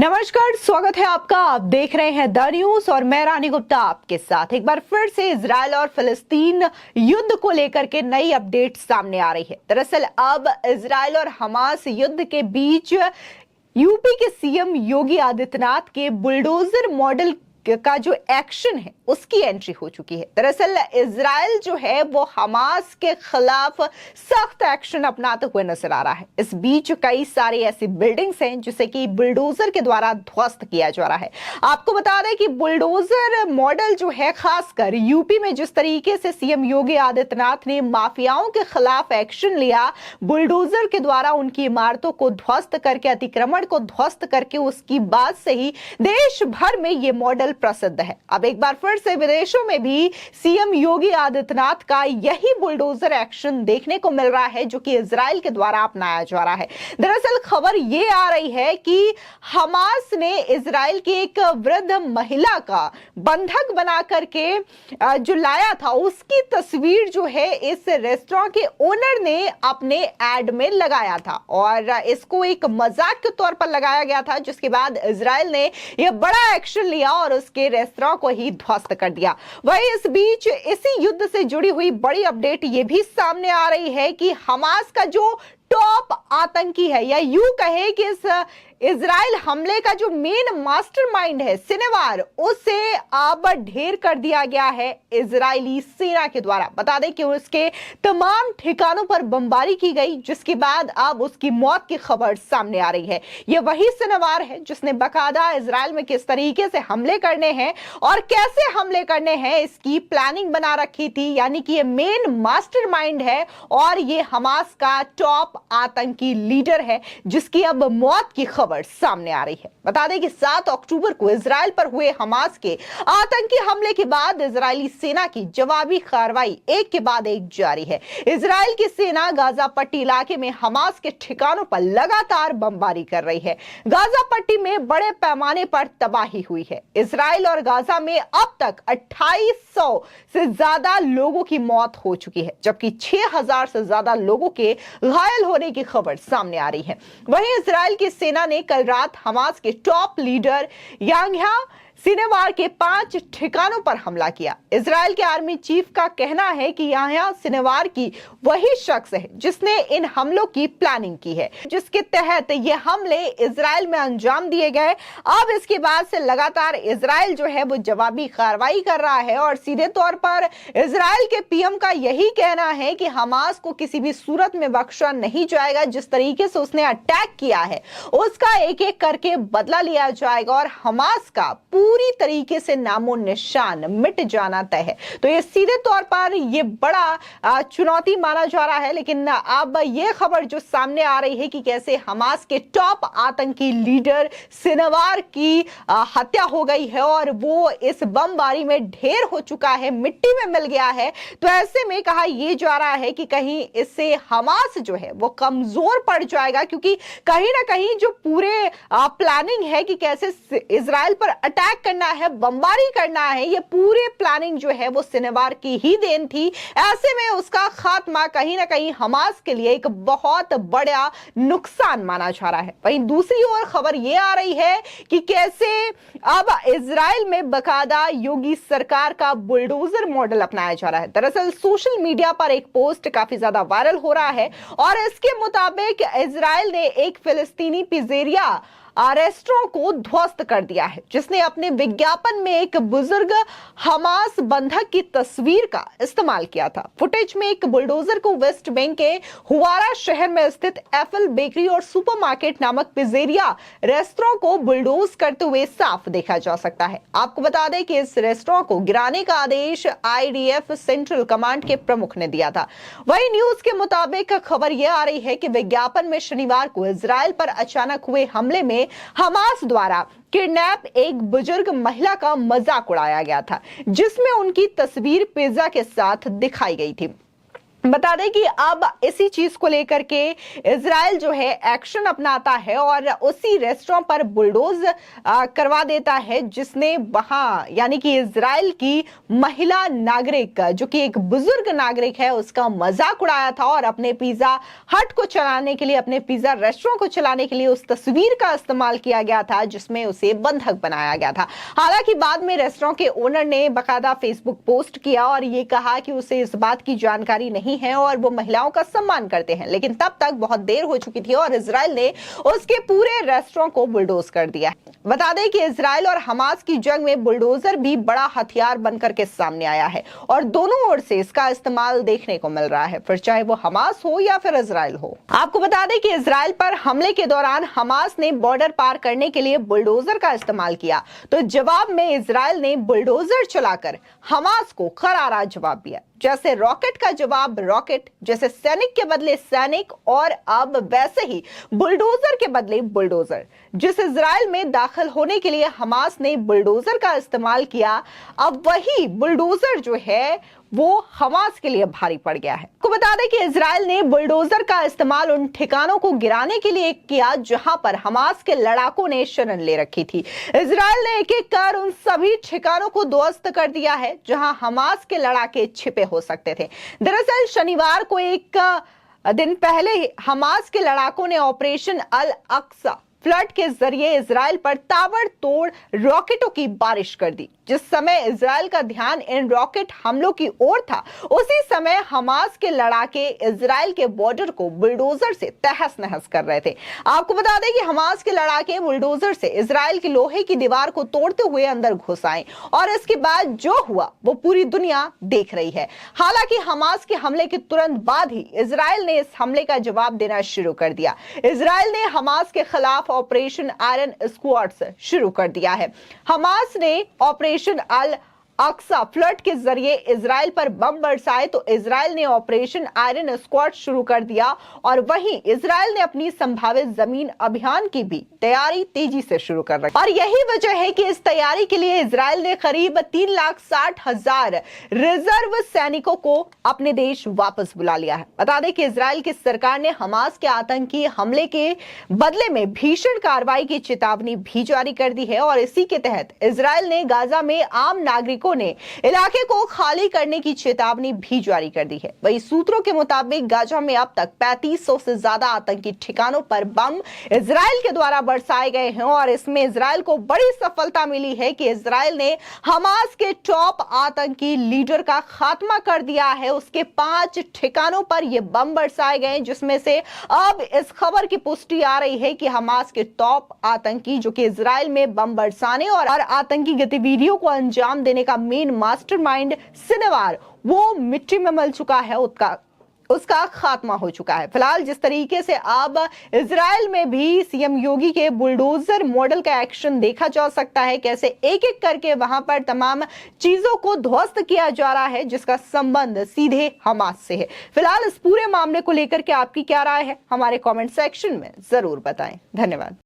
नमस्कार, स्वागत है आपका। आप देख रहे हैं द न्यूज और मैं रानी गुप्ता आपके साथ। एक बार फिर से इजराइल और फिलिस्तीन युद्ध को लेकर के नई अपडेट सामने आ रही है। दरअसल अब इजराइल और हमास युद्ध के बीच यूपी के सीएम योगी आदित्यनाथ के बुलडोजर मॉडल का जो एक्शन है उसकी एंट्री हो चुकी है। दरअसल इजराइल जो है वो हमास के खिलाफ सख्त एक्शन अपनाते हुए नजर आ रहा है। इस बीच कई सारी ऐसी बिल्डिंग्स हैं जिसे कि बुलडोजर के द्वारा ध्वस्त किया जा रहा है। आपको बता दें कि बुलडोजर मॉडल जो है, खासकर यूपी में जिस तरीके से सीएम योगी आदित्यनाथ ने माफियाओं के खिलाफ एक्शन लिया, बुलडोजर के द्वारा उनकी इमारतों को ध्वस्त करके, अतिक्रमण को ध्वस्त करके, उसकी बाद से ही देश भर में ये मॉडल प्रसिद्ध है। अब एक बार फिर से विदेशों में भी सीएम योगी आदित्यनाथ का यही बुलडोजर एक्शन देखने को मिल रहा है जो कि इजराइल के द्वारा अपनाया जा रहा है। दरअसल खबर यह आ रही है कि हमास ने इजराइल की एक वृद्ध महिला का बंधक बना करके जो लाया था, उसकी तस्वीर जो है इस रेस्टोरेंट के ओनर ने अपने एड में लगाया था और इसको एक मजाक के तौर पर लगाया गया था, जिसके बाद इजराइल ने यह बड़ा एक्शन लिया और उसके रेस्तरां को ही ध्वस्त कर दिया। वहीं इस बीच इसी युद्ध से जुड़ी हुई बड़ी अपडेट ये भी सामने आ रही है कि हमास का जो टॉप आतंकी है, या यूं कहे कि इस इजराइल हमले का जो मेन मास्टरमाइंड है सिनेवार, उसे अब ढेर कर दिया गया है इजरायली सेना के द्वारा। बता दें कि उसके तमाम ठिकानों पर बमबारी की गई, जिसके बाद अब उसकी मौत की खबर सामने आ रही है। यह वही सिनेवार है जिसने बकायदा इजराइल में किस तरीके से हमले करने हैं और कैसे हमले करने हैं इसकी प्लानिंग बना रखी थी। यानी कि ये मेन मास्टरमाइंड है और ये हमास का टॉप आतंकी लीडर है जिसकी अब मौत की खबर सामने आ रही है। बता दें कि 7 अक्टूबर को इजराइल पर हुए हमास के आतंकी हमले के बाद इजरायली सेना की जवाबी कार्रवाई एक के बाद एक जारी है। इजराइल की सेना गाजा पट्टी इलाके में हमास के ठिकानों पर लगातार बमबारी कर रही है। गाजा पट्टी में बड़े पैमाने पर तबाही हुई है। इजराइल और गाजा में अब तक 2800 से ज्यादा लोगों की मौत हो चुकी है, जबकि 6000 से ज्यादा लोगों के घायल होने की खबर सामने आ रही है। वहीं इजराइल की सेना ने कल रात हमास के टॉप लीडर याह्या सिनेवार के 5 ठिकानों पर हमला किया। इजराइल के आर्मी चीफ का कहना है कि याह्या सिनेवार की वही शख्स है जिसने इन हमलों की प्लानिंग की है, जिसके तहत ये हमले इजराइल में अंजाम दिए गए। अब इसके बाद से लगातार इजराइल जो है वो जवाबी कार्रवाई कर रहा है और सीधे तौर पर इजराइल के पीएम का यही कहना है कि हमास को किसी भी सूरत में बख्शा नहीं जाएगा। जिस तरीके से उसने अटैक किया है उसका एक एक करके बदला लिया जाएगा और हमास का पूरी तरीके से नामो निशान मिट जाना तय है। तो ये सीधे तौर पर ये बड़ा चुनौती माना जा रहा है। लेकिन अब ये खबर जो सामने आ रही है कि कैसे हमास के टॉप आतंकी लीडर सिनेवार की हत्या हो गई है और वो इस बमबारी में ढेर हो चुका है, मिट्टी में मिल गया है। तो ऐसे में कहा यह जा रहा है कि कहीं इससे हमास जो है वो कमजोर पड़ जाएगा, क्योंकि कहीं ना कहीं जो पूरे प्लानिंग है कि कैसे इजराइल पर अटैक करना है, बमबारी करना है, ये पूरे प्लानिंग जो है वो सिनेवार की ही देन थी। ऐसे में उसका खात्मा कहीं ना कहीं हमास के लिए एक बहुत बड़ा नुकसान माना जा रहा है। वहीं दूसरी ओर खबर ये आ रही है कि कैसे अब इजराइल में बकायदा योगी सरकार का बुलडोजर मॉडल अपनाया जा रहा है। दरअसल सोशल मीडिया पर एक पोस्ट काफी ज्यादा वायरल हो रहा है और इसके मुताबिक इजराइल ने एक फिलिस्तीनी पिज्जेरिया रेस्टोरेंट को ध्वस्त कर दिया है, जिसने अपने विज्ञापन में एक बुजुर्ग हमास बंधक की तस्वीर का इस्तेमाल किया था। फुटेज में एक बुलडोजर को वेस्ट बैंक के हुआरा शहर में स्थित एफएल बेकरी और सुपरमार्केट नामक पिज्जेरिया रेस्टोरेंट को बुलडोज करते हुए साफ देखा जा सकता है। आपको बता दें कि इस रेस्टोरेंट को गिराने का आदेश आईडीएफ सेंट्रल कमांड के प्रमुख ने दिया था। वही न्यूज के मुताबिक खबर यह आ रही है कि विज्ञापन में शनिवार को इजराइल पर अचानक हुए हमले में हमास द्वारा किडनैप एक बुजुर्ग महिला का मजाक उड़ाया गया था, जिसमें उनकी तस्वीर पिज्जा के साथ दिखाई गई थी। बता दें कि अब इसी चीज को लेकर के इजराइल जो है एक्शन अपनाता है और उसी रेस्टोरेंट पर बुलडोज करवा देता है, जिसने वहां यानी कि इजराइल की महिला नागरिक जो कि एक बुजुर्ग नागरिक है उसका मजाक उड़ाया था और अपने पिज्जा हट को चलाने के लिए, अपने पिज्जा रेस्टोरेंट को चलाने के लिए उस तस्वीर का इस्तेमाल किया गया था जिसमें उसे बंधक बनाया गया था। हालांकि बाद में रेस्टोरेंट के ओनर ने बकायदा फेसबुक पोस्ट किया और ये कहा कि उसे इस बात की जानकारी नहीं है और वो महिलाओं का सम्मान करते हैं, लेकिन तब तक बहुत देर हो चुकी थी और इजराइल ने उसके पूरे रेस्टोरेंट को बुलडोज कर दिया। बता दें कि इजराइल और हमास की जंग में बुलडोजर भी बड़ा हथियार बनकर के सामने आया है और दोनों ओर से इसका इस्तेमाल देखने को मिल रहा है, फिर चाहे वो हमास हो या फिर इजराइल हो। आपको बता दें कि इजराइल पर हमले के दौरान हमास ने बॉर्डर पार करने के लिए बुलडोजर का इस्तेमाल किया, तो जवाब में इजराइल ने बुलडोजर चलाकर हमास को करारा जवाब दिया। जैसे रॉकेट का जवाब रॉकेट, जैसे सैनिक के बदले सैनिक, और अब वैसे ही बुलडोजर के बदले बुलडोजर। जिस इजराइल में दाखिल होने के लिए हमास ने बुलडोजर का इस्तेमाल किया, अब वही बुलडोजर जो है वो हमास के लिए भारी पड़ गया है। आपको बता दें कि इजराइल ने बुलडोजर का इस्तेमाल उन ठिकानों को गिराने के लिए किया जहां पर हमास के लड़ाकों ने शरण ले रखी थी। इजराइल ने एक एक कर उन सभी ठिकानों को ध्वस्त कर दिया है जहां हमास के लड़ाके छिपे हो सकते थे। दरअसल शनिवार को एक दिन पहले हमास के लड़ाकों ने ऑपरेशन अल अक्सा फ्लड के जरिए इजराइल पर ताबड़तोड़ रॉकेटों की बारिश कर दी। जिस समय इजराइल का ध्यान इन रॉकेट हमलों की ओर था, उसी समय हमास के लड़ाके इजराइल के बॉर्डर को बुलडोजर से तहस नहस कर रहे थे। आपको बता दें कि हमास के लड़ाके बुलडोजर से इजराइल की लोहे की दीवार को तोड़ते हुए अंदर घुस आए और इसके बाद जो हुआ वो पूरी दुनिया देख रही है। हालांकि हमास के हमले के तुरंत बाद ही इजराइल ने इस हमले का जवाब देना शुरू कर दिया। इजराइल ने हमास के खिलाफ ऑपरेशन आयरन स्क्वाड्स शुरू कर दिया है। हमास ने ऑपरेशन अल अक्सा फ्लड के जरिए इजराइल पर बम बरसाए, तो इजराइल ने ऑपरेशन आयरन स्क्वाड शुरू कर दिया और वहीं इजराइल ने अपनी संभावित जमीन अभियान की भी तैयारी तेजी से शुरू कर रखी। और यही वजह है कि इस तैयारी के लिए इजराइल ने करीब 3,60,000 रिजर्व सैनिकों को अपने देश वापस बुला लिया है। बता दें कि इजराइल की सरकार ने हमास के आतंकी हमले के बदले में भीषण कार्रवाई की चेतावनी भी जारी कर दी है और इसी के तहत इजराइल ने गाजा में आम नागरिकों ने इलाके को खाली करने की चेतावनी भी जारी कर दी है। वही सूत्रों के मुताबिक गाजा में अब तक 3500 से ज्यादा आतंकी ठिकानों पर बम इजराइल के द्वारा बरसाए गए हैं और इसमें इजराइल को बड़ी सफलता मिली है कि इजराइल ने हमास के टॉप आतंकी लीडर का खात्मा कर दिया है। उसके 5 ठिकानों पर यह बम बरसाए गए, जिसमें से अब इस खबर की पुष्टि आ रही है कि हमास के टॉप आतंकी जो कि इजराइल में बम बरसाने और आतंकी गतिविधियों को अंजाम देने का मेन मास्टरमाइंड सिनेवार वो मिट्टी में मिल चुका है, उसका खात्मा हो चुका है। फिलहाल जिस तरीके से अब इजराइल में भी सीएम योगी के बुलडोजर मॉडल का एक्शन देखा जा सकता है, कैसे एक एक करके वहां पर तमाम चीजों को ध्वस्त किया जा रहा है जिसका संबंध सीधे हमास से है। फिलहाल इस पूरे मामले को लेकर के आपकी क्या राय है, हमारे कमेंट सेक्शन में जरूर बताएं। धन्यवाद।